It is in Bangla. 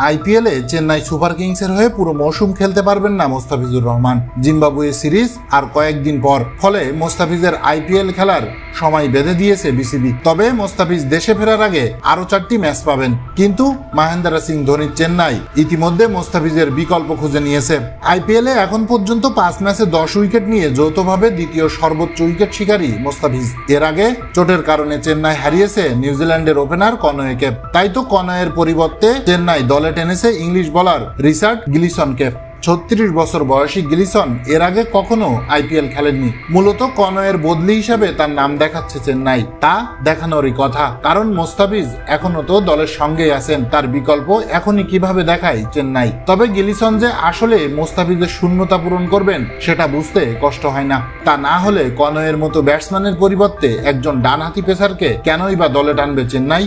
আইপিএলে চেন্নাই সুপার কিংসের হয়ে পুরো মৌসুম খেলতে পারবেন না মোস্তাফিজুর রহমান। জিম্বাবুয়ে সিরিজ আর কয়েকদিন পর, ফলে মোস্তাফিজের আইপিএল খেলার সময় বেঁধে দিয়েছে বিসিবি। তবে মোস্তাফিজ দেশে ফেরার আগে আরো 4টি ম্যাচ পাবেন। কিন্তু মহেন্দ্র সিং ধোনির চেন্নাই ইতিমধ্যে মোস্তাফিজের বিকল্প খুঁজে নিয়েছে। আইপিএলে এখন পর্যন্ত 5 ম্যাচে 10 উইকেট নিয়ে যৌথভাবে দ্বিতীয় সর্বোচ্চ উইকেট শিকারী মোস্তাফিজ। এর আগে চোটের কারণে চেন্নাই হারিয়েছে নিউজিল্যান্ডের ওপেনার কনওয়েকে। তাই তো কনওয়ের পরিবর্তে চেন্নাই দলে টেনেছে ইংলিশ বোলার রিচার্ড গিলিসনকে। 36 বছর বয়সী গিলিসন এর আগে কখনো আইপিএল খেলেননি। মূলত কনওয়ের বদলি হিসাবে তার নাম দেখাচ্ছে চেন্নাই। তা দেখানোরই কথা, কারণ মোস্তাফিজ এখনো তো দলের সঙ্গেই আছেন। তার বিকল্প এখনই কিভাবে দেখায় চেন্নাই। তবে গিলিসন যে আসলে মোস্তাফিজের শূন্যতা পূরণ করবেন সেটা বুঝতে কষ্ট হয় না। তা না হলে কনওয়ের মতো ব্যাটসম্যানের পরিবর্তে একজন ডানহাতি পেসারকে কেনই বা দলে টানবে চেন্নাই।